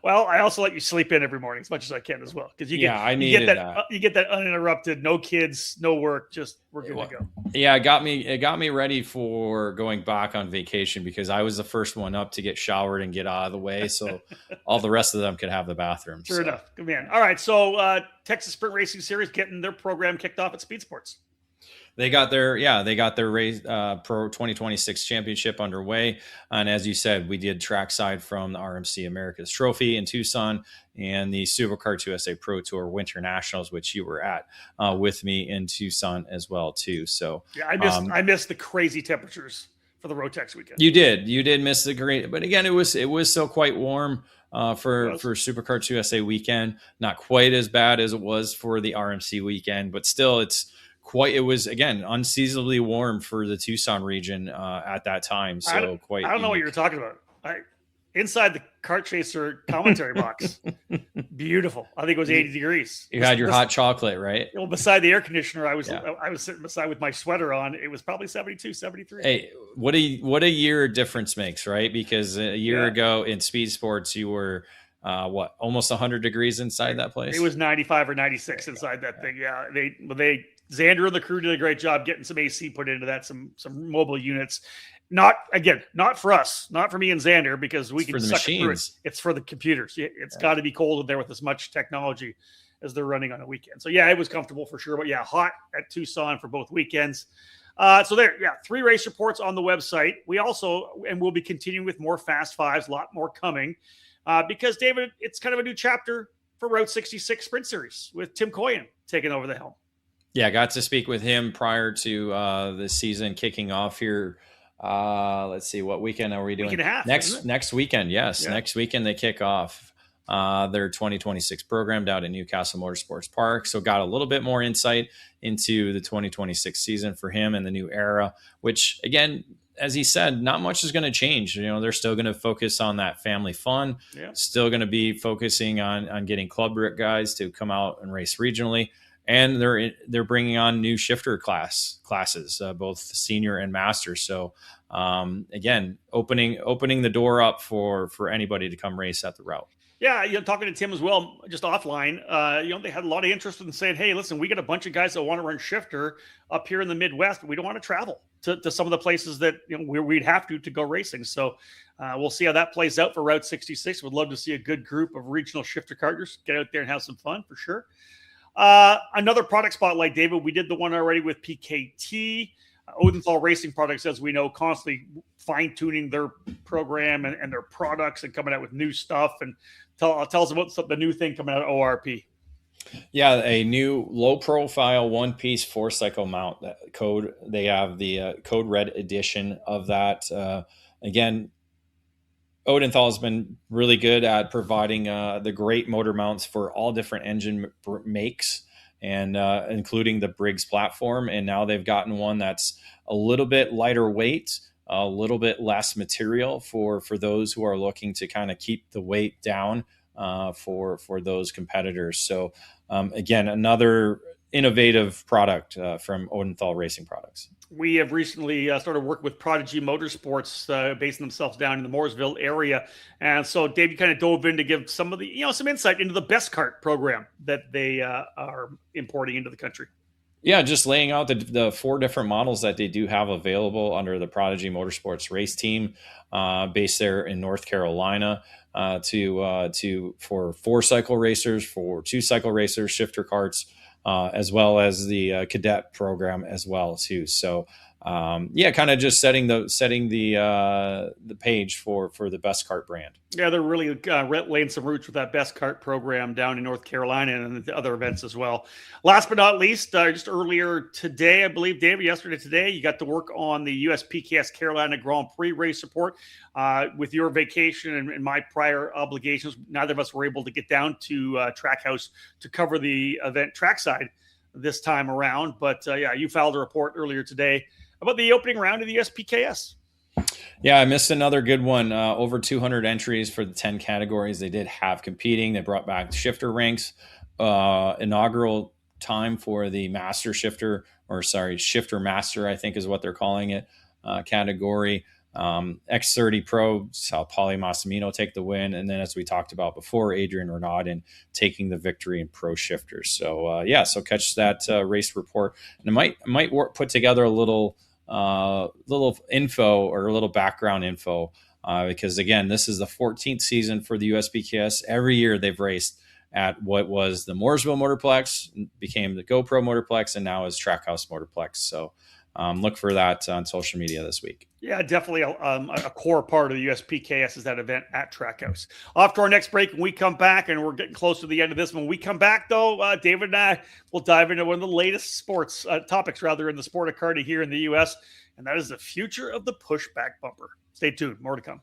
I also let you sleep in every morning as much as I can as well, because you get that uninterrupted, no kids, no work, just we're good to go. Yeah, it got me ready for going back on vacation because I was the first one up to get showered and get out of the way, so all the rest of them could have the bathroom. Sure enough. Good man. All right, so Texas Sprint Racing Series getting their program kicked off at Speed Sports. They got their race Pro 2026 championship underway, and as you said, we did trackside from the RMC America's Trophy in Tucson and the Supercar USA Pro Tour Winter Nationals, which you were at with me in Tucson as well too. So yeah, I missed the crazy temperatures for the Rotex weekend. You did miss the great, but again, it was still quite warm for Supercar USA weekend. Not quite as bad as it was for the RMC weekend, but still it was again unseasonably warm for the Tucson region at that time. So I don't know what you're talking about. Inside the Kart Chaser commentary box, beautiful. I think it was 80 degrees. You had your hot chocolate, right? Well, beside the air conditioner, I was sitting beside with my sweater on. It was probably 72, 73. Hey, what a year difference makes, right? Because a year ago in Speed Sports, you were almost 100 degrees inside that place. It was 95 or 96 inside that thing. Yeah, Xander and the crew did a great job getting some AC put into that, some mobile units. Not for us, not for me and Xander, because we can suck it through it. It's for the computers. It's got to be cold in there with as much technology as they're running on a weekend. So yeah, it was comfortable for sure. But yeah, hot at Tucson for both weekends. So 3 race reports on the website. We also, and we'll be continuing with more Fast Fives, a lot more coming, because David, it's kind of a new chapter for Route 66 Sprint Series with Tim Coyan taking over the helm. Yeah, got to speak with him prior to the season kicking off here. Let's see, what weekend are we doing? Week and a half, next weekend. Yes. Yeah. Next weekend they kick off their 2026 program down at Newcastle Motorsports Park. So got a little bit more insight into the 2026 season for him and the new era, which again, as he said, not much is going to change. They're still going to focus on that family fun, still going to be focusing on getting club guys to come out and race regionally. And they're bringing on new shifter classes, both senior and master. So again, opening the door up for anybody to come race at the route. Yeah, talking to Tim as well, just offline. They had a lot of interest in saying, "Hey, listen, we got a bunch of guys that want to run shifter up here in the Midwest, but we don't want to travel to some of the places that we'd have to go racing." So we'll see how that plays out for Route 66. Would love to see a good group of regional shifter karters get out there and have some fun for sure. Another product spotlight, David. We did the one already with PKT. Odenthal Racing Products, as we know, constantly fine-tuning their program and their products and coming out with new stuff. And tell us about the new thing coming out of ORP. Yeah, a new low-profile one-piece 4-cycle mount code. They have the Code Red edition of that. Again, Odenthal has been really good at providing the great motor mounts for all different engine makes, and including the Briggs platform. And now they've gotten one that's a little bit lighter weight, a little bit less material for those who are looking to kind of keep the weight down for those competitors. So again, another innovative product from Odenthal Racing Products. We have recently started working with Prodigy Motorsports, basing themselves down in the Mooresville area. And so Dave, you kind of dove in to give some of the, some insight into the Best Kart program that they are importing into the country. Yeah, just laying out the 4 different models that they do have available under the Prodigy Motorsports race team, based there in North Carolina, for 4-cycle racers, for 2-cycle racers, shifter karts, as well as the cadet program as well too. So kind of just setting the page for the best kart brand. Yeah, they're really laying some roots with that best kart program down in North Carolina and the other events as well. Last but not least, just earlier today, I believe, David, yesterday, today, you got to work on the USPKS Carolina Grand Prix race report. With your vacation and my prior obligations, neither of us were able to get down to Trackhouse to cover the event trackside this time around. But you filed a report earlier today about the opening round of the USPKS. Yeah, I missed another good one. Over 200 entries for the 10 categories they did have competing. They brought back shifter ranks, inaugural time for the shifter master, I think is what they're calling it, category. X30 Pro saw Paulie Massimino take the win. And then, as we talked about before, Adrian Renaudin taking the victory in pro shifters. So, so catch that race report. And I might put together a little info or a little background info because, again, this is the 14th season for the USPKS. Every year they've raced at what was the Mooresville Motorplex, became the GoPro Motorplex, and now is Trackhouse Motorplex. So look for that on social media this week. Yeah, definitely a core part of the USPKS is that event at Trackhouse. Off to our next break when we come back, and we're getting close to the end of this. When we come back, though, David and I will dive into one of the latest sports topics, in the sport of karting here in the U.S., and that is the future of the pushback bumper. Stay tuned. More to come.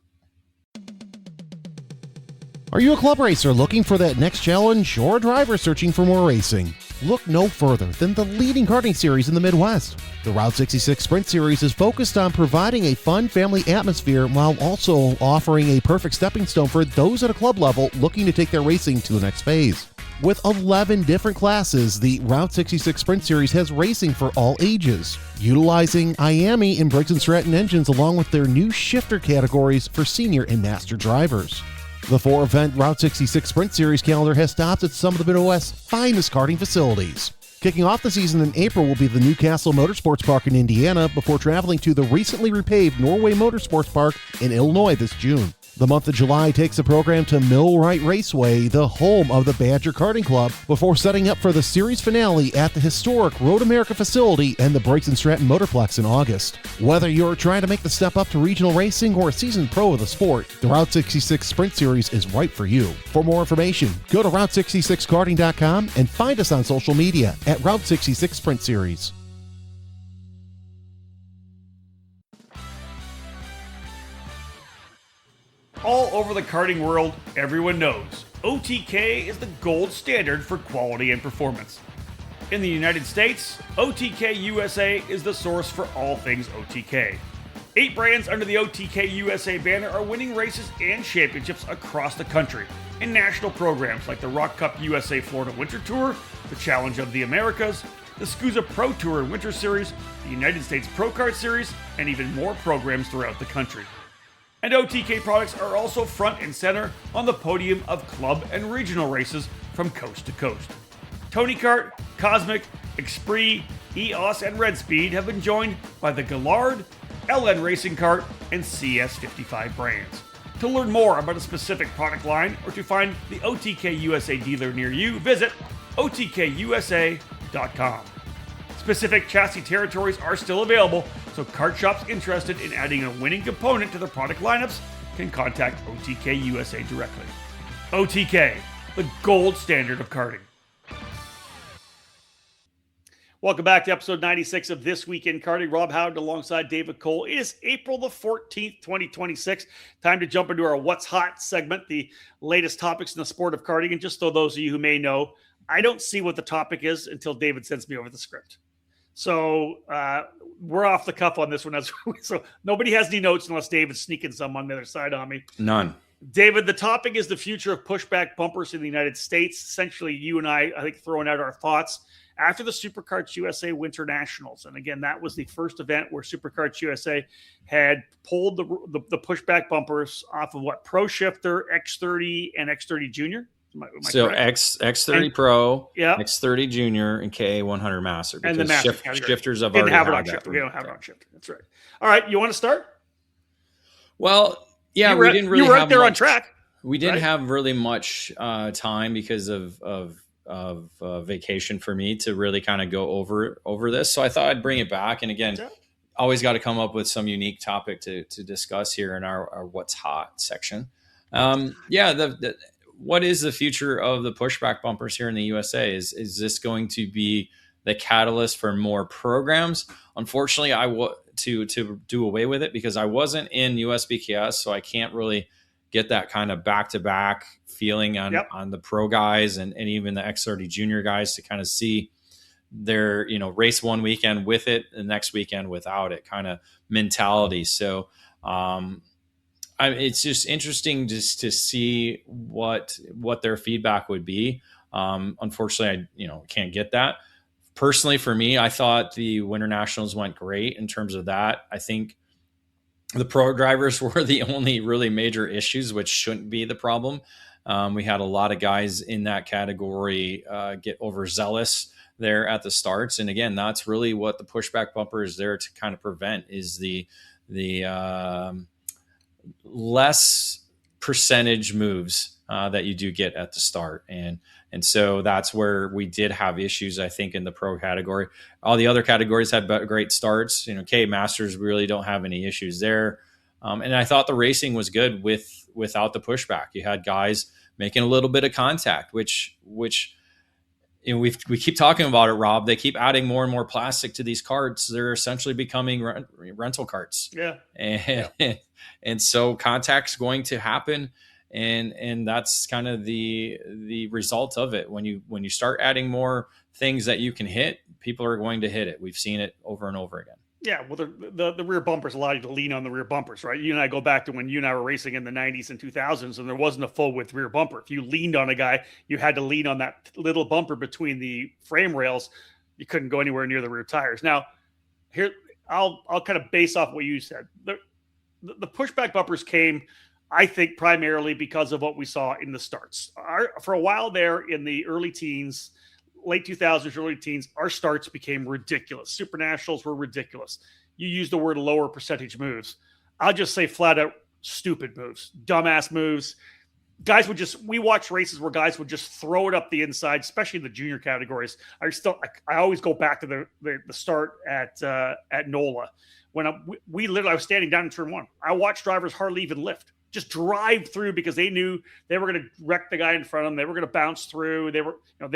Are you a club racer looking for that next challenge or a driver searching for more racing? Look no further than the leading karting series in the Midwest. The Route 66 Sprint Series is focused on providing a fun family atmosphere while also offering a perfect stepping stone for those at a club level looking to take their racing to the next phase. With 11 different classes, the Route 66 Sprint Series has racing for all ages, utilizing IAME and Briggs & Stratton engines along with their new shifter categories for senior and master drivers. The 4-event Route 66 Sprint Series calendar has stopped at some of the Midwest's finest karting facilities. Kicking off the season in April will be the Newcastle Motorsports Park in Indiana before traveling to the recently repaved Norway Motorsports Park in Illinois this June. The month of July takes the program to Millwright Raceway, the home of the Badger Karting Club, before setting up for the series finale at the historic Road America facility and the Briggs & Stratton Motorplex in August. Whether you're trying to make the step up to regional racing or a seasoned pro of the sport, the Route 66 Sprint Series is right for you. For more information, go to Route66karting.com and find us on social media at Route 66 Sprint Series. All over the karting world, everyone knows OTK is the gold standard for quality and performance. In the United States, OTK USA is the source for all things OTK. 8 brands under the OTK USA banner are winning races and championships across the country in national programs like the Rock Cup USA Florida Winter Tour, the Challenge of the Americas, the SCUSA Pro Tour and Winter Series, the United States Pro Kart Series, and even more programs throughout the country. And OTK products are also front and center on the podium of club and regional races from coast to coast. Tony Kart, Cosmic, Esprit, EOS, and Red Speed have been joined by the Gallard, LN Racing Kart, and CS55 brands. To learn more about a specific product line or to find the OTK USA dealer near you, visit otkusa.com. Specific chassis territories are still available, so kart shops interested in adding a winning component to their product lineups can contact OTK USA directly. OTK, the gold standard of karting. Welcome back to episode 96 of This Week in Karting. Rob Howard alongside David Cole. It is April the 14th, 2026. Time to jump into our What's Hot segment, the latest topics in the sport of karting. And just so those of you who may know, I don't see what the topic is until David sends me over the script. So we're off the cuff on this one. So nobody has any notes unless David's sneaking some on the other side on me. None. David, the topic is the future of pushback bumpers in the United States. Essentially, you and I think, throwing out our thoughts after the SuperKarts USA Winter Nationals. And again, that was the first event where SuperKarts USA had pulled the pushback bumpers off of Pro Shifter, X30, and X30 Junior. So X30 Pro, yeah, X30 Junior, and KA100 Master. And the Master shifters have already had that. We don't have it on Shifter. That's right. All right, you want to start? Well, yeah, we didn't really you were have out there much, on track. We didn't have really much time because of vacation for me to really kind of go over this. So I thought I'd bring it back. And again, always got to come up with some unique topic to discuss here in our What's Hot section. What is the future of the pushback bumpers here in the USA? Is this going to be the catalyst for more programs? Unfortunately, to do away with it because I wasn't in USBKS, so I can't really get that kind of back-to-back feeling on the pro guys and even the X30 junior guys to kind of see their, race one weekend with it, the next weekend without it kind of mentality. So it's just interesting just to see what their feedback would be. Unfortunately, I can't get that. Personally, for me, I thought the Winter Nationals went great in terms of that. I think the pro drivers were the only really major issues, which shouldn't be the problem. We had a lot of guys in that category get overzealous there at the starts. And again, that's really what the pushback bumper is there to kind of prevent, is the less percentage moves that you do get at the start. And so that's where we did have issues, I think, in the pro category. All the other categories had great starts. Masters really don't have any issues there. And I thought the racing was good without the pushback. You had guys making a little bit of contact, which we keep talking about it, Rob. They keep adding more and more plastic to these carts. They're essentially becoming rental carts. Yeah. And so contact's going to happen. And that's kind of the result of it. When you start adding more things that you can hit, people are going to hit it. We've seen it over and over again. Yeah, well, the rear bumpers allow you to lean on the rear bumpers, right? You and I go back to when you and I were racing in the 90s and 2000s, and there wasn't a full width rear bumper. If you leaned on a guy, you had to lean on that little bumper between the frame rails. You couldn't go anywhere near the rear tires. Now, here I'll kind of base off what you said. The pushback bumpers came, I think, primarily because of what we saw in the starts. For a while there in the early teens, late 2000s, early teens, our starts became ridiculous. Super Nationals were ridiculous. You use the word lower percentage moves. I'll just say flat out stupid moves, dumbass moves. We watched races where guys would just throw it up the inside, especially in the junior categories. I always go back to the start at NOLA. When I was standing down in turn one. I watched drivers hardly even lift. Just drive through because they knew they were going to wreck the guy in front of them. They were going to bounce through. They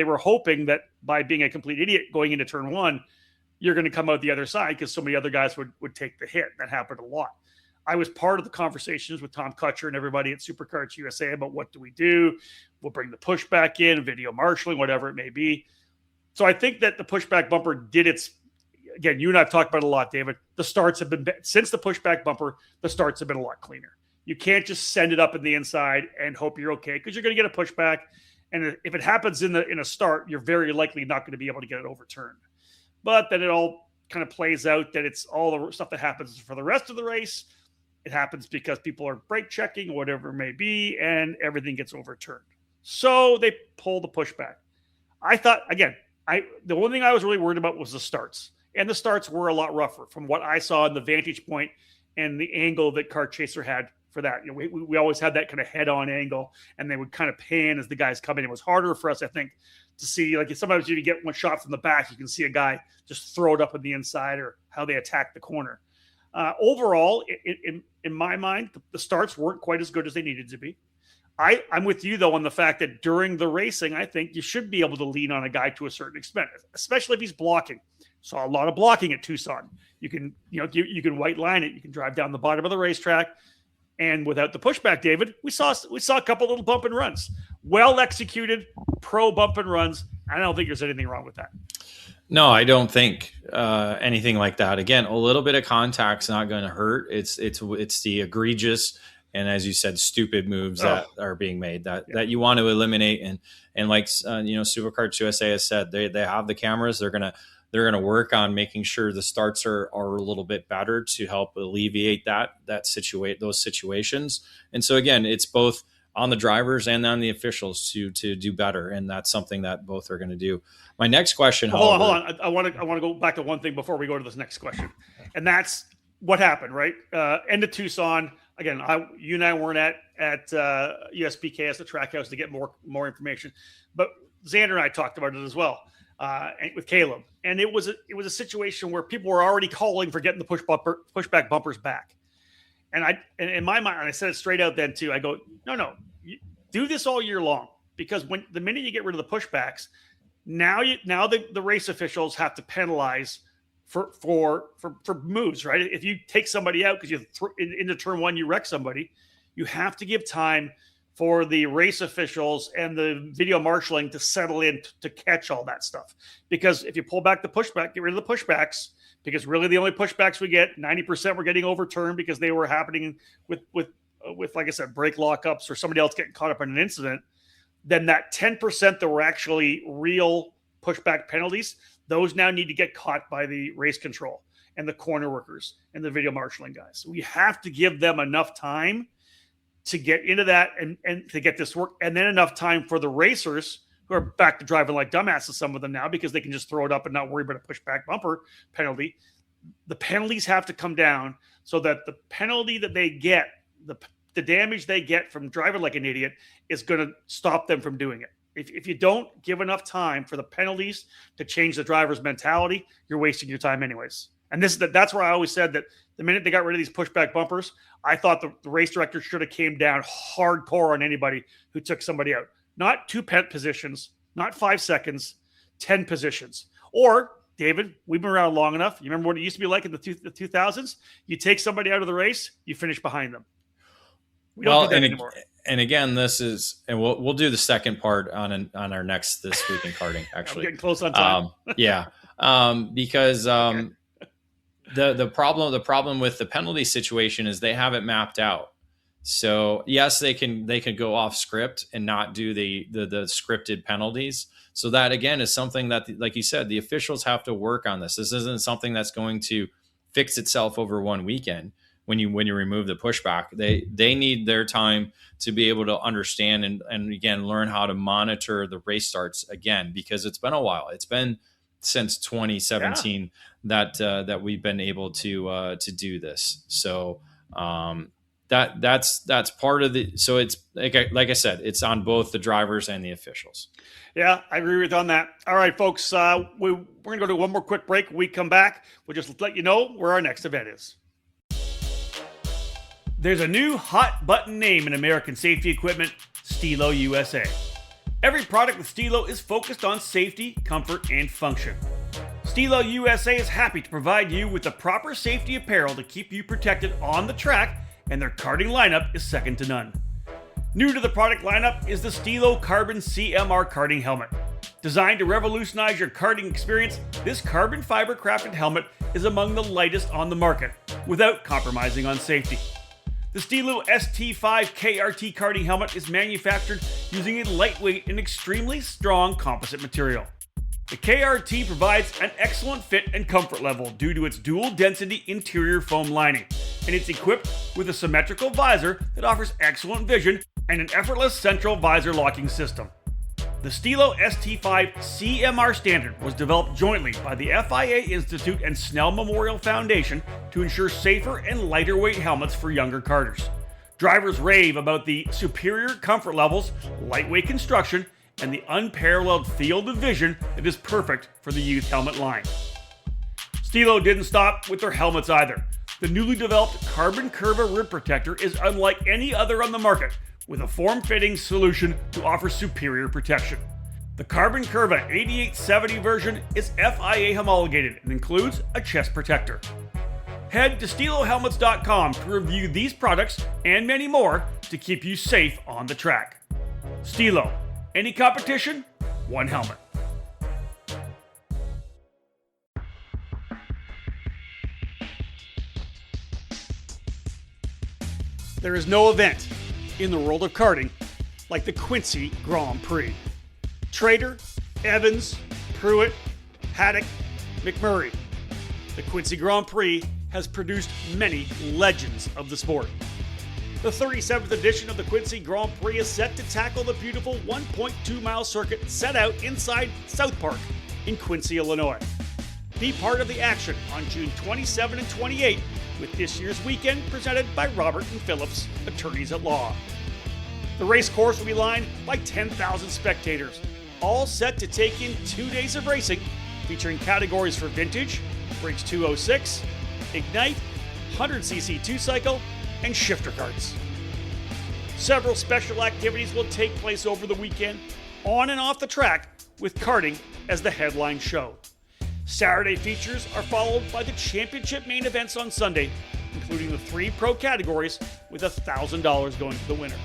were hoping that by being a complete idiot going into turn one, you're going to come out the other side because so many other guys would take the hit. That happened a lot. I was part of the conversations with Tom Kutcher and everybody at Supercarts USA about what do we do? We'll bring the pushback in, video marshaling, whatever it may be. So I think that the pushback bumper did its. Again, you and I have talked about it a lot, David. The starts have been since the pushback bumper. The starts have been a lot cleaner. You can't just send it up in the inside and hope you're okay because you're going to get a pushback. And if it happens in a start, you're very likely not going to be able to get it overturned. But then it all kind of plays out that it's all the stuff that happens for the rest of the race. It happens because people are brake checking or whatever it may be, and everything gets overturned. So they pull the pushback. I thought, again, the only thing I was really worried about was the starts. And the starts were a lot rougher from what I saw in the vantage point and the angle that Kart Chaser had for that. We always had that kind of head-on angle, and they would kind of pan as the guys come in. It was harder for us, I think, to see. Like sometimes you get one shot from the back, you can see a guy just throw it up on the inside or how they attack the corner. Overall, in my mind, the starts weren't quite as good as they needed to be. I'm with you, though, on the fact that during the racing, I think you should be able to lean on a guy to a certain extent, especially if he's blocking. Saw a lot of blocking at Tucson. You can white line it. You can drive down the bottom of the racetrack. And without the pushback, David, we saw a couple little bump and runs. Well executed, pro bump and runs. I don't think there's anything wrong with that. No, I don't think anything like that. Again, a little bit of contact's not going to hurt. It's the egregious and, as you said, stupid moves that are being made that you want to eliminate. And like Supercarts USA has said, they have the cameras. They're gonna work on making sure the starts are a little bit better to help alleviate those situations. And so again, it's both on the drivers and on the officials to do better, and that's something that both are going to do. My next question, hold on. I want to go back to one thing before we go to this next question, and that's what happened. Right, end of Tucson. Again, you and I weren't at USPKS, the track house, to get more information, but Xander and I talked about it as well with Caleb, and it was a situation where people were already calling for getting the pushback bumpers back, and in my mind, and I said it straight out then too. I go, no, you do this all year long, because when the minute you get rid of the pushbacks, now the race officials have to penalize for moves, right? If you take somebody out because into turn one you wreck somebody, you have to give time for the race officials and the video marshaling to settle in to catch all that stuff. Because if you pull back the pushback, get rid of the pushbacks, because really the only pushbacks we get, 90% were getting overturned because they were happening with like I said, brake lockups or somebody else getting caught up in an incident. Then that 10% that were actually real pushback penalties, those now need to get caught by the race control and the corner workers and the video marshaling guys. We have to give them enough time to get into that and to get this work, and then enough time for the racers who are back to driving like dumbasses, some of them now, because they can just throw it up and not worry about a pushback bumper penalty. The penalties have to come down so that the penalty that they get, the damage they get from driving like an idiot, is going to stop them from doing it. If you don't give enough time for the penalties to change the driver's mentality, you're wasting your time anyways. And that's where I always said that the minute they got rid of these pushback bumpers, I thought the race director should have came down hardcore on anybody who took somebody out. Not 2 positions, not 5 seconds, 10 positions. Or, David, we've been around long enough. You remember what it used to be like in the 2000s? You take somebody out of the race, you finish behind them. We don't do that anymore. And again, this is, and we'll do the second part on our next This Week in Karting. Actually, I'm getting close on time. Because the problem with the penalty situation is they have it mapped out. So yes, they can go off script and not do the scripted penalties. So that again is something that, like you said, the officials have to work on this. This isn't something that's going to fix itself over one weekend. When you remove the pushback, they need their time to be able to understand and again learn how to monitor the race starts again, because it's been a while. It's been since 2017 that we've been able to do this. So that's part of the. So it's like I said, it's on both the drivers and the officials. Yeah, I agree with you on that. All right, folks, we're going to go to one more quick break. When we come back, we'll just let you know where our next event is. There's a new hot button name in American safety equipment, Stilo USA. Every product with Stilo is focused on safety, comfort, and function. Stilo USA is happy to provide you with the proper safety apparel to keep you protected on the track, and their karting lineup is second to none. New to the product lineup is the Stilo Carbon CMR karting helmet. Designed to revolutionize your karting experience, this carbon fiber crafted helmet is among the lightest on the market, without compromising on safety. The Stilo ST5 KRT karting helmet is manufactured using a lightweight and extremely strong composite material. The KRT provides an excellent fit and comfort level due to its dual density interior foam lining, and it's equipped with a symmetrical visor that offers excellent vision and an effortless central visor locking system. The Stilo ST5 CMR standard was developed jointly by the FIA Institute and Snell Memorial Foundation to ensure safer and lighter weight helmets for younger karters. Drivers rave about the superior comfort levels, lightweight construction, and the unparalleled field of vision that is perfect for the youth helmet line. Stilo didn't stop with their helmets either. The newly developed Carbon Curva rib protector is unlike any other on the market, with a form-fitting solution to offer superior protection. The Carbon Curva 8870 version is FIA homologated and includes a chest protector. Head to stilohelmets.com to review these products and many more to keep you safe on the track. Stilo, any competition, one helmet. There is no event in the world of karting like the Quincy Grand Prix. Trader, Evans, Pruitt, Haddock, McMurray. The Quincy Grand Prix has produced many legends of the sport. The 37th edition of the Quincy Grand Prix is set to tackle the beautiful 1.2-mile circuit set out inside South Park in Quincy, Illinois. Be part of the action on June 27 and 28 with this year's weekend presented by Robert and Phillips, attorneys at law. The race course will be lined by 10,000 spectators, all set to take in 2 days of racing, featuring categories for Vintage, Bridge 206, Ignite, 100cc 2-cycle, and shifter karts. Several special activities will take place over the weekend, on and off the track, with karting as the headline show. Saturday features are followed by the championship main events on Sunday, including the 3 pro categories with $1,000 going to the winner.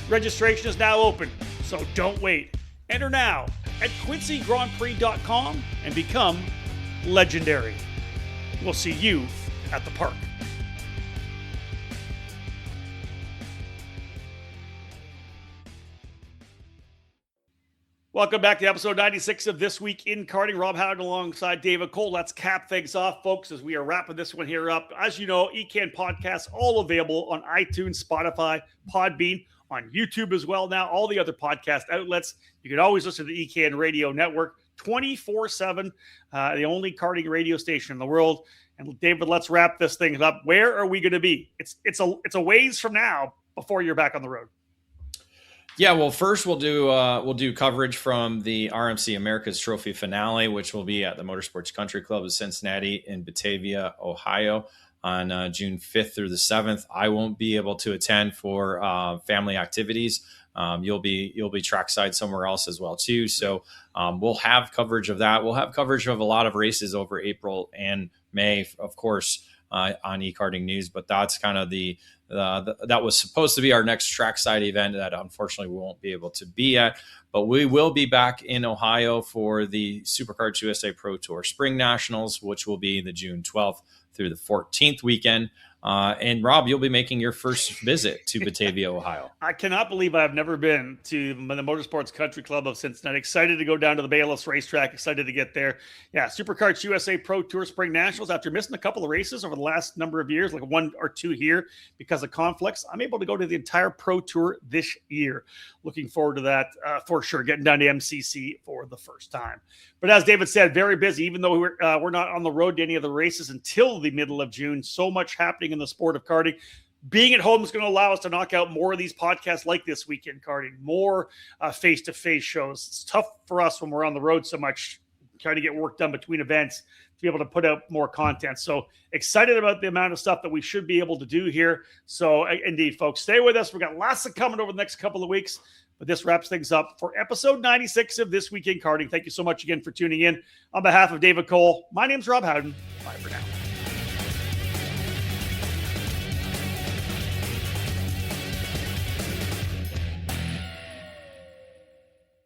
Registration is now open, so don't wait. Enter now at QuincyGrandPrix.com and become legendary. We'll see you at the park. Welcome back to episode 96 of This Week in Karting. Rob Howden alongside David Cole. Let's cap things off, folks, as we are wrapping this one here up. As you know, ECAN podcasts all available on iTunes, Spotify, Podbean, on YouTube as well now, all the other podcast outlets. You can always listen to the ECAN Radio Network 24/7, the only karting radio station in the world. And David, let's wrap this thing up. Where are we going to be? It's a ways from now before you're back on the road. Yeah, well, first we'll do coverage from the RMC America's Trophy finale, which will be at the Motorsports Country Club of Cincinnati in Batavia, Ohio, on June 5th through the 7th. I won't be able to attend for family activities. You'll be trackside somewhere else as well too. So we'll have coverage of that. We'll have coverage of a lot of races over April and May, of course, on eKarting News. But that's kind of that was supposed to be our next trackside event that unfortunately we won't be able to be at. But we will be back in Ohio for the SuperKarts USA Pro Tour Spring Nationals, which will be the June 12th through the 14th weekend. And Rob, you'll be making your first visit to Batavia, Ohio. I cannot believe I've never been to the Motorsports Country Club of Cincinnati. Excited to go down to the Bayless racetrack. Excited to get there. Yeah, SuperKarts USA Pro Tour Spring Nationals. After missing a couple of races over the last number of years, like 1 or 2 here because of conflicts, I'm able to go to the entire Pro Tour this year. Looking forward to that for sure. Getting down to MCC for the first time. But as David said, very busy. Even though we're not on the road to any of the races until the middle of June, so much happening in the sport of karting. Being at home is going to allow us to knock out more of these podcasts like This Week in Karting, more face-to-face shows. It's tough for us when we're on the road so much, trying to get work done between events to be able to put out more content. So excited about the amount of stuff that we should be able to do here. So indeed, folks, stay with us. We've got lots of coming over the next couple of weeks. But this wraps things up for episode 96 of This Week in Karting. Thank you so much again for tuning in. On behalf of David Cole, my name's Rob Howden. Bye for now.